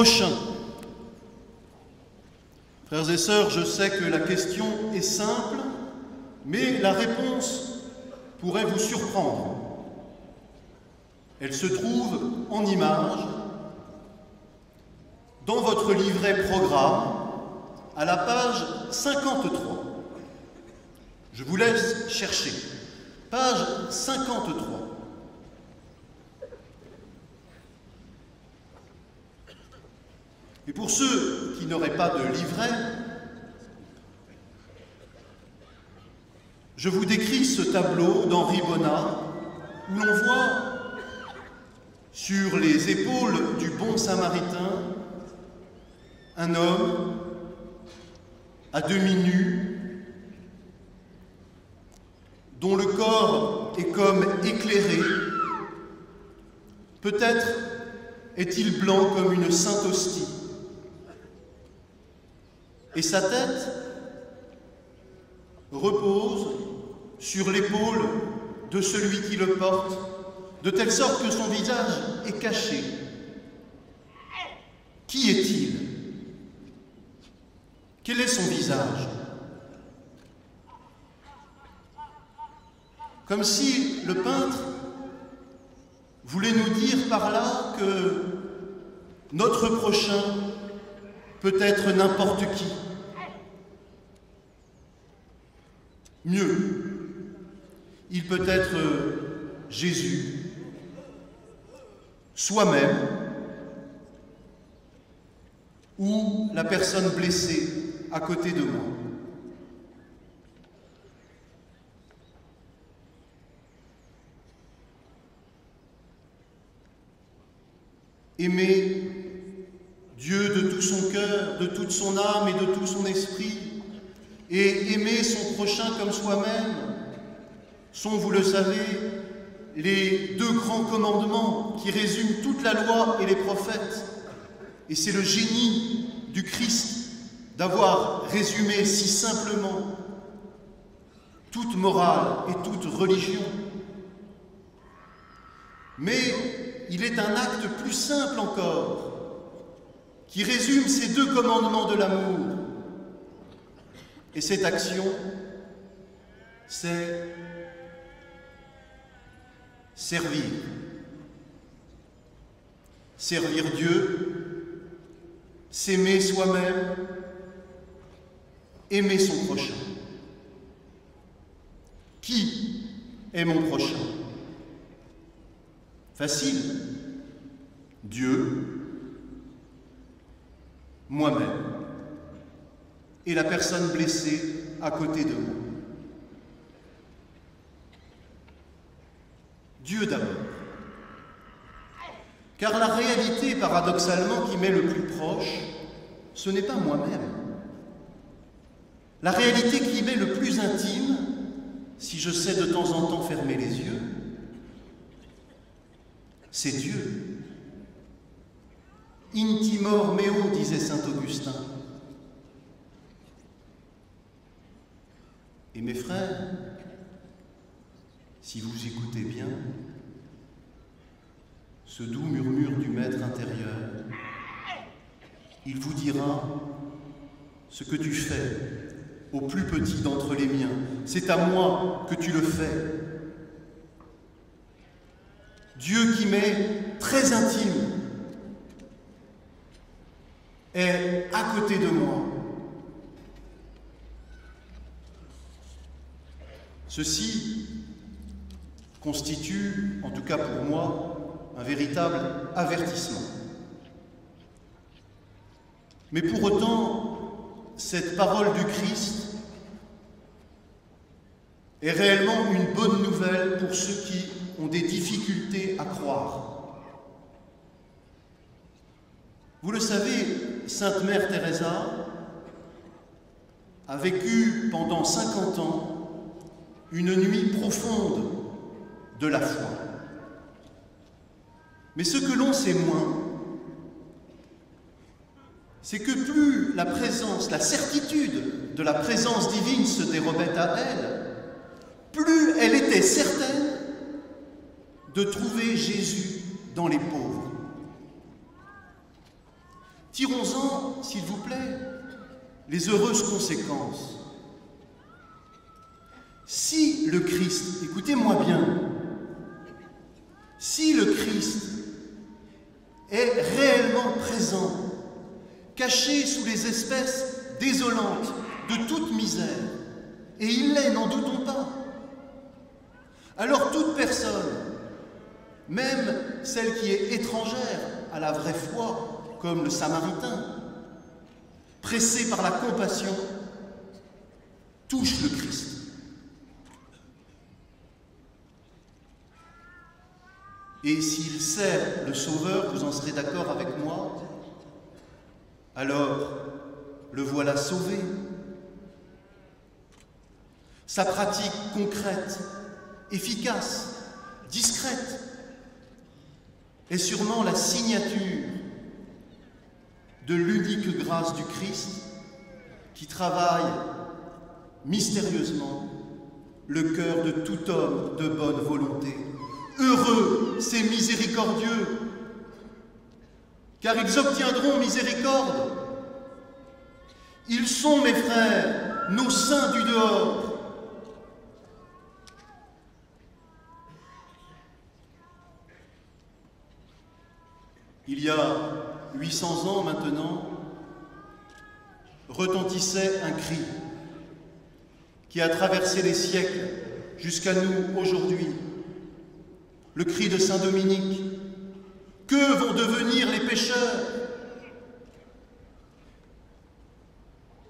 prochain. Frères et sœurs, je sais que la question est simple, mais la réponse pourrait vous surprendre. Elle se trouve en images dans votre livret programme à la page 53. Je vous laisse chercher. Page 53. Et pour ceux qui n'auraient pas de livret, je vous décris ce tableau d'Henri Bonnat où l'on voit sur les épaules du bon samaritain un homme à demi nu, dont le corps est comme éclairé. Peut-être est-il blanc comme une sainte hostie. Et sa tête repose sur l'épaule de celui qui le porte, de telle sorte que son visage est caché. Qui est-il? Quel est son visage? Comme si le peintre voulait nous dire par là que notre prochain peut être n'importe qui. Mieux, il peut être Jésus, soi-même, ou la personne blessée à côté de moi. Aimer Dieu de tout son cœur, de toute son âme et de tout son esprit, et aimer son prochain comme soi-même, sont, vous le savez, les deux grands commandements qui résument toute la loi et les prophètes. Et c'est le génie du Christ d'avoir résumé si simplement toute morale et toute religion. Mais il est un acte plus simple encore, qui résume ces deux commandements de l'amour. Et cette action, c'est servir. Servir Dieu, s'aimer soi-même, aimer son prochain. Qui est mon prochain? Facile. Dieu, moi-même et la personne blessée à côté de moi. Dieu d'abord. Car la réalité, paradoxalement, qui m'est le plus proche, ce n'est pas moi-même. La réalité qui m'est le plus intime, si je sais de temps en temps fermer les yeux, c'est Dieu. Intimor meo, disait saint Augustin. Et mes frères, si vous écoutez bien ce doux murmure du maître intérieur, il vous dira ce que tu fais au plus petit d'entre les miens. C'est à moi que tu le fais. Dieu qui m'est très intime est à côté de moi. Ceci constitue, en tout cas pour moi, un véritable avertissement. Mais pour autant, cette parole du Christ est réellement une bonne nouvelle pour ceux qui ont des difficultés à croire. Vous le savez, Sainte Mère Teresa a vécu pendant 50 ans une nuit profonde de la foi. Mais ce que l'on sait moins, c'est que plus la présence, la certitude de la présence divine se dérobait à elle, plus elle était certaine de trouver Jésus dans les pauvres. Tirons-en, s'il vous plaît, les heureuses conséquences. Si le Christ, écoutez-moi bien, si le Christ est réellement présent, caché sous les espèces désolantes de toute misère, et il l'est, n'en doutons pas, alors toute personne, même celle qui est étrangère à la vraie foi, comme le Samaritain, pressé par la compassion, touche le Christ. Et s'il sert le Sauveur, vous en serez d'accord avec moi, alors le voilà sauvé. Sa pratique concrète, efficace, discrète, est sûrement la signature de l'unique grâce du Christ qui travaille mystérieusement le cœur de tout homme de bonne volonté. Heureux ces miséricordieux, car ils obtiendront miséricorde. Ils sont, mes frères, nos saints du dehors. Il y a 800 ans maintenant, retentissait un cri qui a traversé les siècles jusqu'à nous aujourd'hui. Le cri de saint Dominique. Que vont devenir les pécheurs?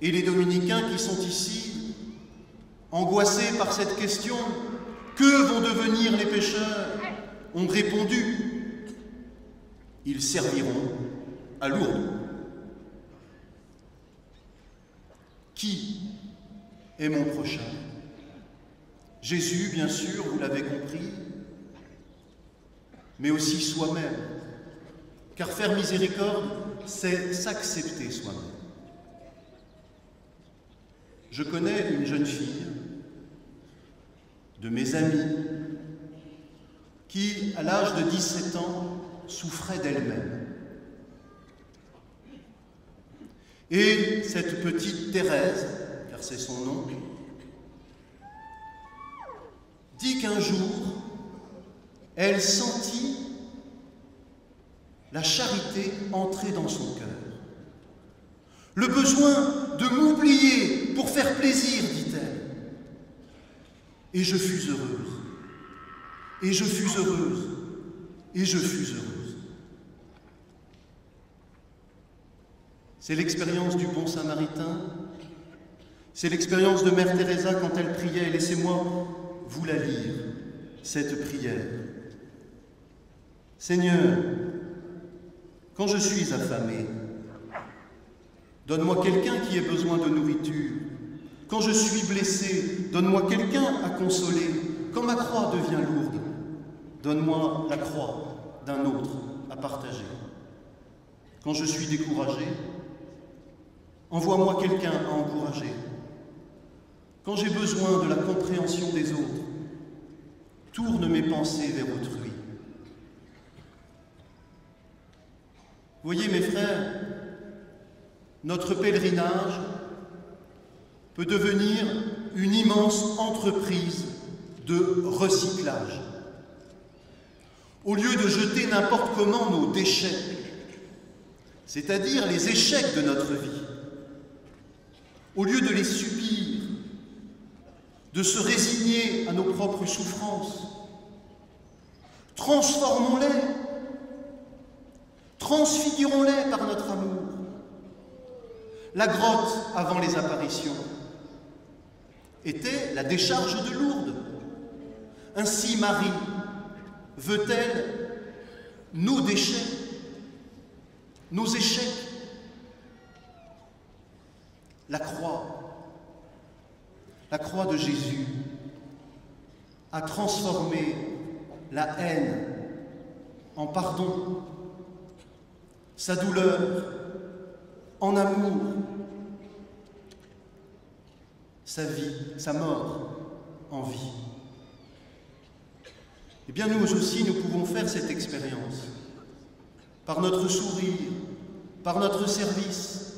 Et les dominicains qui sont ici, angoissés par cette question, que vont devenir les pécheurs, ont répondu: ils serviront à Lourdes. Qui est mon prochain? Jésus, bien sûr, vous l'avez compris, mais aussi soi-même. Car faire miséricorde, c'est s'accepter soi-même. Je connais une jeune fille de mes amis qui, à l'âge de 17 ans, souffrait d'elle-même. Et cette petite Thérèse, car c'est son nom, dit qu'un jour, elle sentit la charité entrer dans son cœur. Le besoin de m'oublier pour faire plaisir, dit-elle. Et je fus heureuse. Et je fus heureuse. Et je fus heureuse. C'est l'expérience du bon Samaritain. C'est l'expérience de Mère Teresa quand elle priait. Et laissez-moi vous la lire, cette prière. Seigneur, quand je suis affamé, donne-moi quelqu'un qui ait besoin de nourriture. Quand je suis blessé, donne-moi quelqu'un à consoler. Quand ma croix devient lourde, donne-moi la croix d'un autre à partager. Quand je suis découragé, envoie-moi quelqu'un à encourager. Quand j'ai besoin de la compréhension des autres, tourne mes pensées vers autrui. Voyez, mes frères, notre pèlerinage peut devenir une immense entreprise de recyclage. Au lieu de jeter n'importe comment nos déchets, c'est-à-dire les échecs de notre vie, au lieu de les subir, de se résigner à nos propres souffrances, transformons-les, transfigurons-les par notre amour. La grotte, avant les apparitions, était la décharge de Lourdes. Ainsi, Marie veut-elle nos déchets, nos échecs? La croix de Jésus a transformé la haine en pardon, sa douleur en amour, sa vie, sa mort en vie. Eh bien, nous aussi, nous pouvons faire cette expérience par notre sourire, par notre service,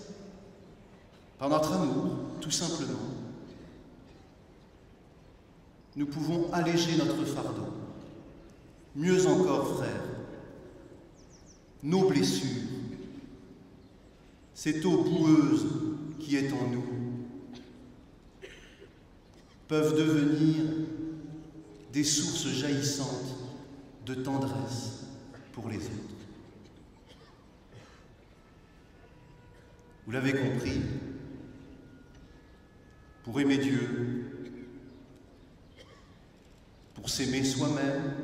par notre amour, tout simplement, nous pouvons alléger notre fardeau. Mieux encore, frères, nos blessures, cette eau boueuse qui est en nous, peuvent devenir des sources jaillissantes de tendresse pour les autres. Vous l'avez compris, pour aimer Dieu, pour s'aimer soi-même,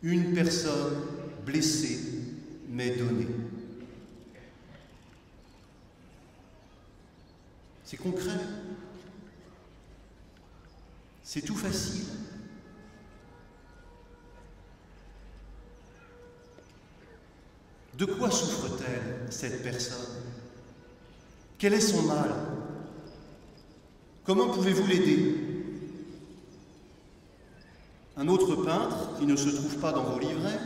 une personne blessée m'est donnée. C'est concret. C'est tout facile. De quoi souffre-t-elle, cette personne? Quel est son mal? Comment pouvez-vous l'aider? Un autre peintre, qui ne se trouve pas dans vos livrets,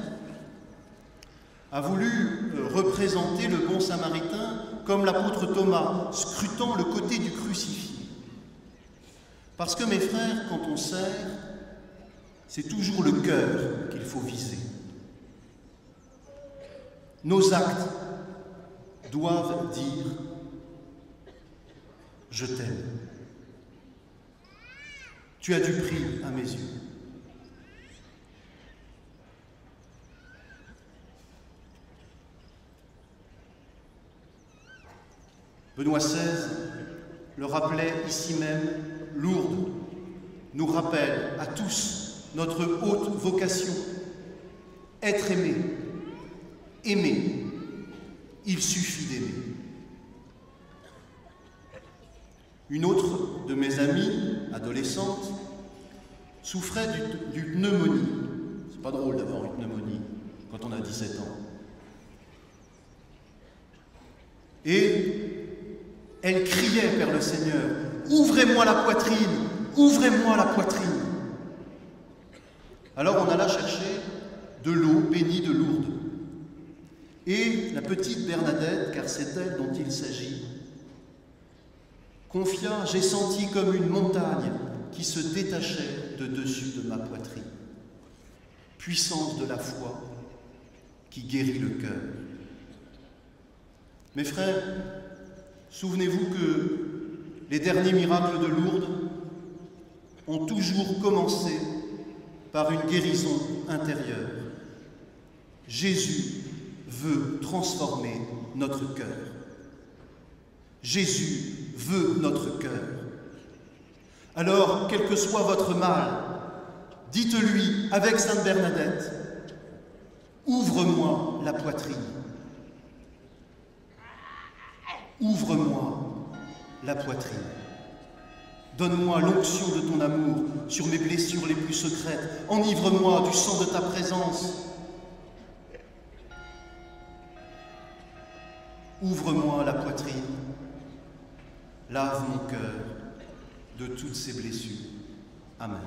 a voulu représenter le bon samaritain comme l'apôtre Thomas, scrutant le côté du crucifié. Parce que, mes frères, quand on sert, c'est toujours le cœur qu'il faut viser. Nos actes doivent dire « Je t'aime ». Tu as du prix à mes yeux. Benoît XVI le rappelait ici même, Lourdes nous rappelle à tous notre haute vocation, être aimé. Aimer, il suffit d'aimer. Une autre de mes amies, adolescente, souffrait d'une pneumonie. C'est pas drôle d'avoir une pneumonie quand on a 17 ans. Et elle criait vers le Seigneur, « Ouvrez-moi la poitrine, ouvrez-moi la poitrine !» Alors on alla chercher de l'eau bénie de Lourdes. Et la petite Bernadette, car c'est elle dont il s'agit, confia « J'ai senti comme une montagne qui se détachait de dessus de ma poitrine. Puissance de la foi qui guérit le cœur. » Mes frères, souvenez-vous que les derniers miracles de Lourdes ont toujours commencé par une guérison intérieure. Jésus veut transformer notre cœur. Jésus veut notre cœur. Alors, quel que soit votre mal, dites-lui avec Sainte Bernadette, « Ouvre-moi la poitrine. Ouvre-moi la poitrine. Donne-moi l'onction de ton amour sur mes blessures les plus secrètes. Enivre-moi du sang de ta présence. Ouvre-moi la poitrine. Lave mon cœur de toutes ces blessures. Amen.